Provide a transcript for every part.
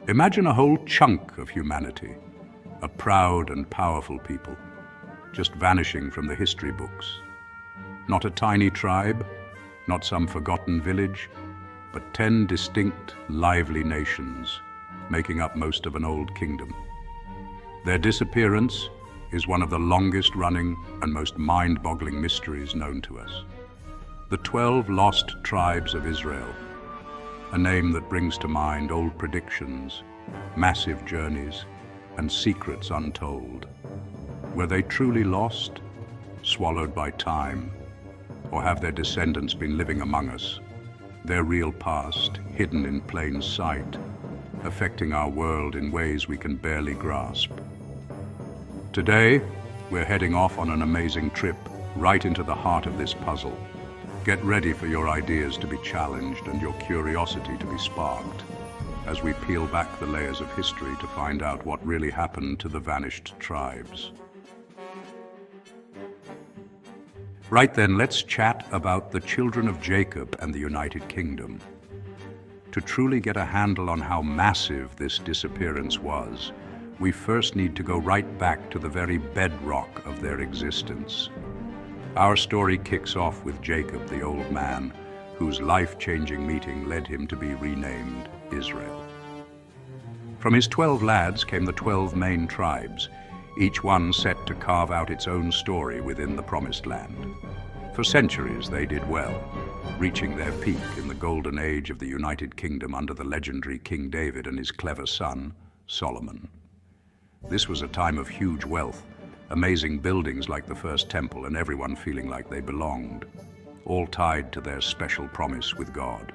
Imagine a whole chunk of humanity, a proud and powerful people, just vanishing from the history books. Not a tiny tribe, not some forgotten village, but 10 distinct, lively nations, making up most of an old kingdom. Their disappearance is one of the longest-running and most mind-boggling mysteries known to us. The 12 lost tribes of Israel, a name that brings to mind old predictions, massive journeys, and secrets untold. Were they truly lost, swallowed by time, or have their descendants been living among us, their real past hidden in plain sight, affecting our world in ways we can barely grasp? Today, we're heading off on an amazing trip right into the heart of this puzzle. Get ready for your ideas to be challenged and your curiosity to be sparked as we peel back the layers of history to find out what really happened to the vanished tribes. Right then, let's chat about the children of Jacob and the United Kingdom. To truly get a handle on how massive this disappearance was, we first need to go right back to the very bedrock of their existence. Our story kicks off with Jacob, the old man, whose life-changing meeting led him to be renamed Israel. From his 12 lads came the 12 main tribes, each one set to carve out its own story within the Promised Land. For centuries they did well, reaching their peak in the golden age of the United Kingdom under the legendary King David and his clever son, Solomon. This was a time of huge wealth, amazing buildings like the First Temple, and everyone feeling like they belonged, all tied to their special promise with God.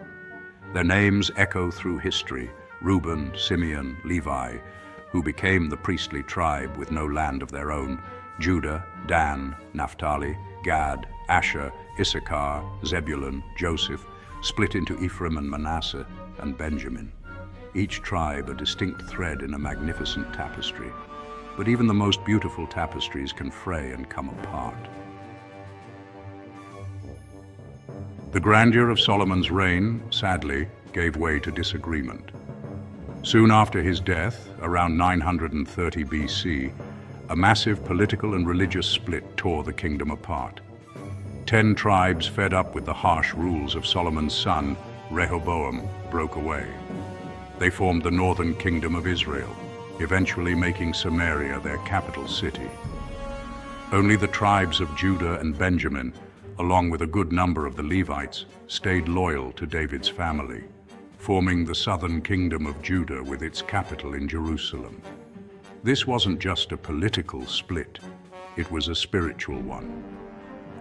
Their names echo through history: Reuben, Simeon, Levi, who became the priestly tribe with no land of their own, Judah, Dan, Naphtali, Gad, Asher, Issachar, Zebulun, Joseph, split into Ephraim and Manasseh, and Benjamin. Each tribe a distinct thread in a magnificent tapestry. But even the most beautiful tapestries can fray and come apart. The grandeur of Solomon's reign, sadly, gave way to disagreement. Soon after his death, around 930 BC, a massive political and religious split tore the kingdom apart. 10 tribes, fed up with the harsh rules of Solomon's son, Rehoboam, broke away. They formed the northern kingdom of Israel, eventually making Samaria their capital city. Only the tribes of Judah and Benjamin, along with a good number of the Levites, stayed loyal to David's family, forming the southern kingdom of Judah with its capital in Jerusalem. This wasn't just a political split, it was a spiritual one.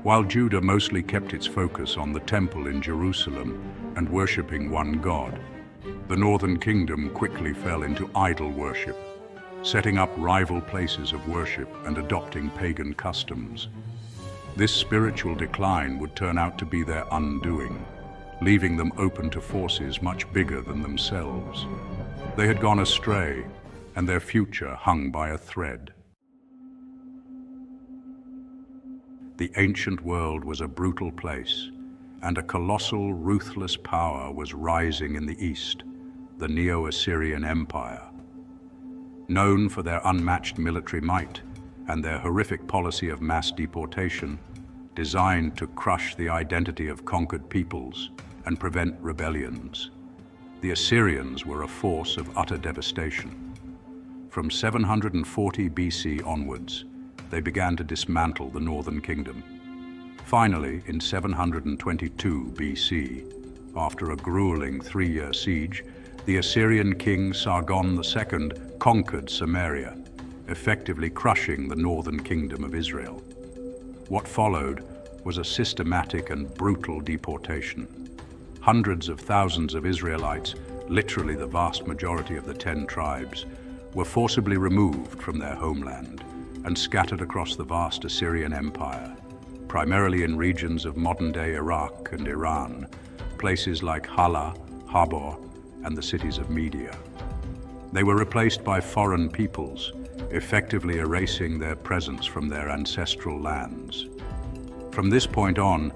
While Judah mostly kept its focus on the temple in Jerusalem and worshipping one God, the northern kingdom quickly fell into idol worship, setting up rival places of worship and adopting pagan customs. This spiritual decline would turn out to be their undoing, leaving them open to forces much bigger than themselves. They had gone astray, and their future hung by a thread. The ancient world was a brutal place, and a colossal, ruthless power was rising in the east, the Neo-Assyrian Empire. Known for their unmatched military might and their horrific policy of mass deportation, designed to crush the identity of conquered peoples and prevent rebellions, the Assyrians were a force of utter devastation. From 740 BC onwards, they began to dismantle the northern kingdom. Finally, in 722 BC, after a grueling 3-year siege, the Assyrian king Sargon II conquered Samaria, effectively crushing the northern kingdom of Israel. What followed was a systematic and brutal deportation. Hundreds of thousands of Israelites, literally the vast majority of the 10 tribes, were forcibly removed from their homeland and scattered across the vast Assyrian Empire, primarily in regions of modern-day Iraq and Iran, places like Hala, Habor, and the cities of Media. They were replaced by foreign peoples, effectively erasing their presence from their ancestral lands. From this point on,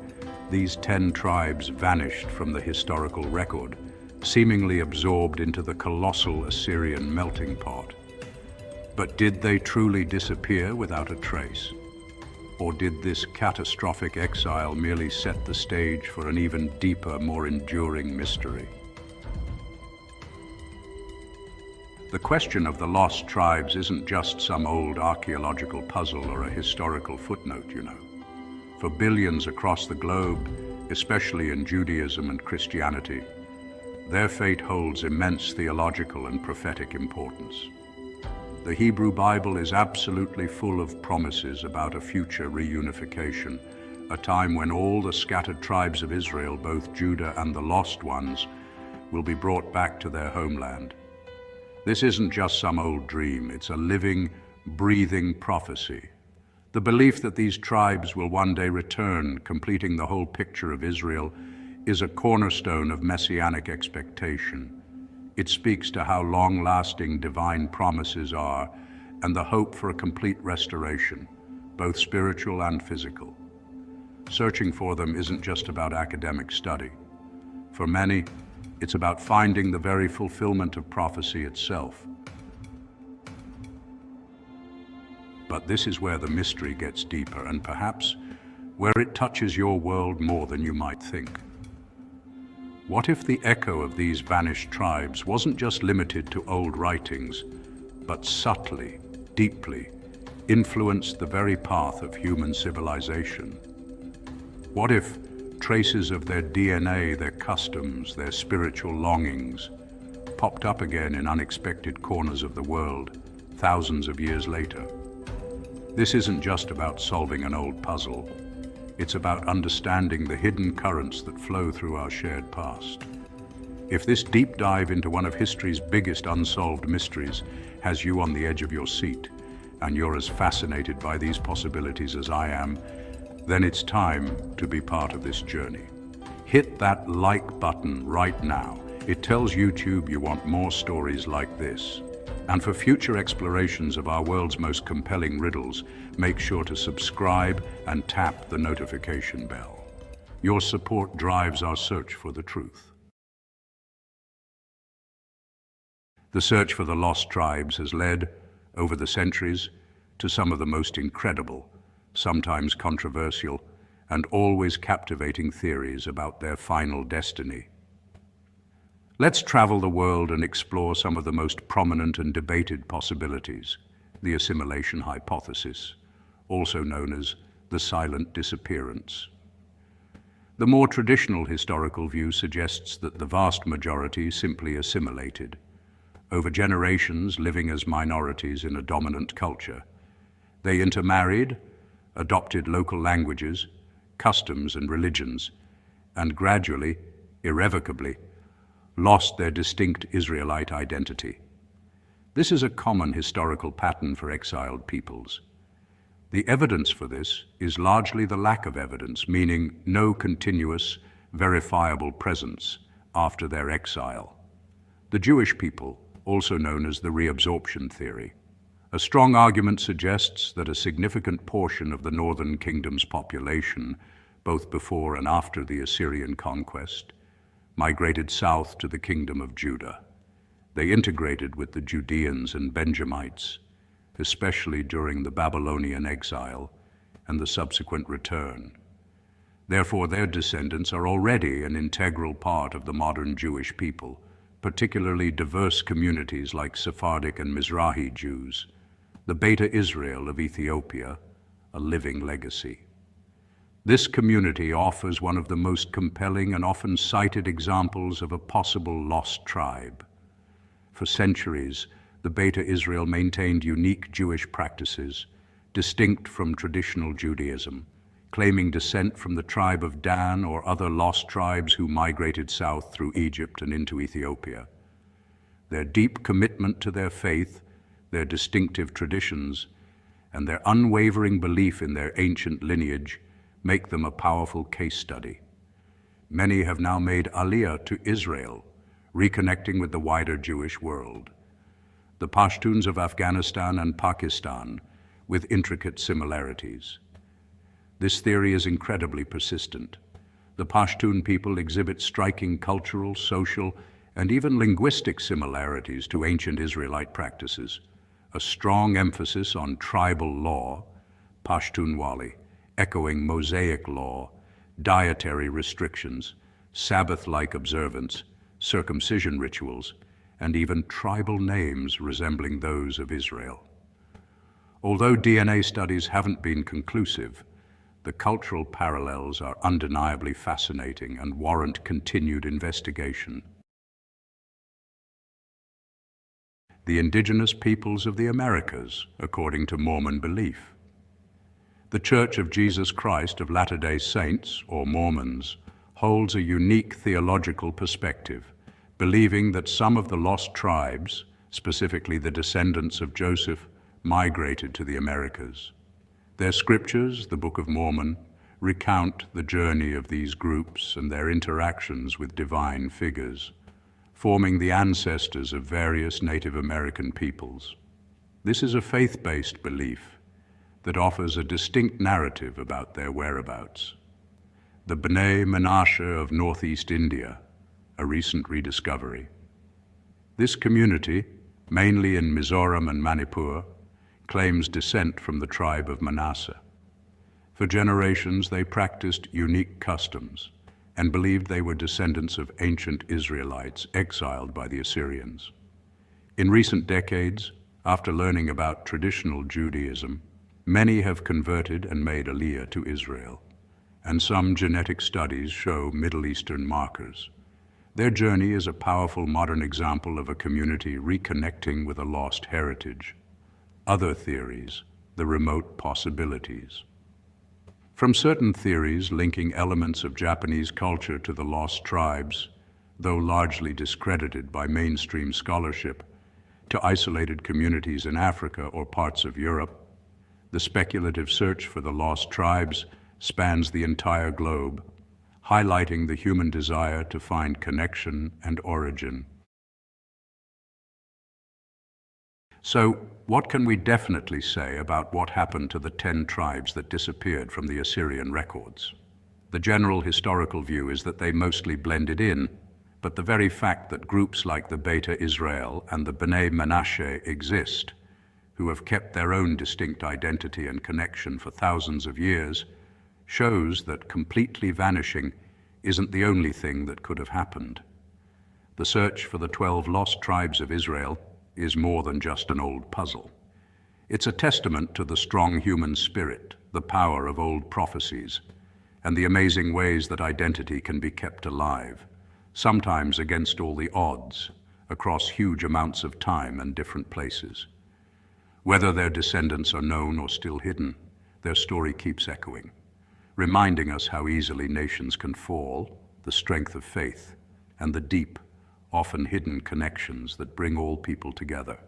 these 10 tribes vanished from the historical record, seemingly absorbed into the colossal Assyrian melting pot. But did they truly disappear without a trace? Or did this catastrophic exile merely set the stage for an even deeper, more enduring mystery? The question of the lost tribes isn't just some old archaeological puzzle or a historical footnote, you know. For billions across the globe, especially in Judaism and Christianity, their fate holds immense theological and prophetic importance. The Hebrew Bible is absolutely full of promises about a future reunification, a time when all the scattered tribes of Israel, both Judah and the lost ones, will be brought back to their homeland. This isn't just some old dream, it's a living, breathing prophecy. The belief that these tribes will one day return, completing the whole picture of Israel, is a cornerstone of messianic expectation. It speaks to how long-lasting divine promises are and the hope for a complete restoration, both spiritual and physical. Searching for them isn't just about academic study. For many, it's about finding the very fulfillment of prophecy itself. But this is where the mystery gets deeper and perhaps where it touches your world more than you might think. What if the echo of these vanished tribes wasn't just limited to old writings, but subtly, deeply, influenced the very path of human civilization? What if traces of their DNA, their customs, their spiritual longings, popped up again in unexpected corners of the world, thousands of years later? This isn't just about solving an old puzzle. It's about understanding the hidden currents that flow through our shared past. If this deep dive into one of history's biggest unsolved mysteries has you on the edge of your seat, and you're as fascinated by these possibilities as I am, then it's time to be part of this journey. Hit that like button right now. It tells YouTube you want more stories like this. And for future explorations of our world's most compelling riddles, make sure to subscribe and tap the notification bell. Your support drives our search for the truth. The search for the lost tribes has led, over the centuries, to some of the most incredible, sometimes controversial, and always captivating theories about their final destiny. Let's travel the world and explore some of the most prominent and debated possibilities. The assimilation hypothesis, also known as the silent disappearance. The more traditional historical view suggests that the vast majority simply assimilated, over generations living as minorities in a dominant culture. They intermarried, adopted local languages, customs and religions, and gradually, irrevocably, lost their distinct Israelite identity. This is a common historical pattern for exiled peoples. The evidence for this is largely the lack of evidence, meaning no continuous, verifiable presence after their exile. The Jewish people, also known as the reabsorption theory. A strong argument suggests that a significant portion of the northern kingdom's population, both before and after the Assyrian Conquest, migrated south to the kingdom of Judah. They integrated with the Judeans and Benjamites, especially during the Babylonian exile and the subsequent return. Therefore, their descendants are already an integral part of the modern Jewish people, particularly diverse communities like Sephardic and Mizrahi Jews, the Beta Israel of Ethiopia, a living legacy. This community offers one of the most compelling and often cited examples of a possible lost tribe. For centuries, the Beta Israel maintained unique Jewish practices, distinct from traditional Judaism, claiming descent from the tribe of Dan or other lost tribes who migrated south through Egypt and into Ethiopia. Their deep commitment to their faith, their distinctive traditions, and their unwavering belief in their ancient lineage make them a powerful case study. Many have now made Aliyah to Israel, reconnecting with the wider Jewish world. The Pashtuns of Afghanistan and Pakistan, with intricate similarities. This theory is incredibly persistent. The Pashtun people exhibit striking cultural, social, and even linguistic similarities to ancient Israelite practices, a strong emphasis on tribal law, Pashtunwali, echoing Mosaic law, dietary restrictions, Sabbath-like observance, circumcision rituals, and even tribal names resembling those of Israel. Although DNA studies haven't been conclusive, the cultural parallels are undeniably fascinating and warrant continued investigation. The indigenous peoples of the Americas, according to Mormon belief. The Church of Jesus Christ of Latter-day Saints, or Mormons, holds a unique theological perspective, believing that some of the lost tribes, specifically the descendants of Joseph, migrated to the Americas. Their scriptures, the Book of Mormon, recount the journey of these groups and their interactions with divine figures, forming the ancestors of various Native American peoples. This is a faith-based belief that offers a distinct narrative about their whereabouts. The Bnei Menashe of Northeast India, a recent rediscovery. This community, mainly in Mizoram and Manipur, claims descent from the tribe of Manasseh. For generations, they practiced unique customs and believed they were descendants of ancient Israelites exiled by the Assyrians. In recent decades, after learning about traditional Judaism, many have converted and made aliyah to Israel, and some genetic studies show Middle Eastern markers. Their journey is a powerful modern example of a community reconnecting with a lost heritage. Other theories, the remote possibilities. From certain theories linking elements of Japanese culture to the lost tribes, though largely discredited by mainstream scholarship, to isolated communities in Africa or parts of Europe, the speculative search for the lost tribes spans the entire globe, highlighting the human desire to find connection and origin. So, what can we definitely say about what happened to the 10 tribes that disappeared from the Assyrian records? The general historical view is that they mostly blended in, but the very fact that groups like the Beta Israel and the Bnei Menashe exist, who have kept their own distinct identity and connection for thousands of years, shows that completely vanishing isn't the only thing that could have happened. The search for the 12 lost tribes of Israel is more than just an old puzzle. It's a testament to the strong human spirit, the power of old prophecies, and the amazing ways that identity can be kept alive, sometimes against all the odds, across huge amounts of time and different places. Whether their descendants are known or still hidden, their story keeps echoing, reminding us how easily nations can fall, the strength of faith, and the deep, often hidden connections that bring all people together.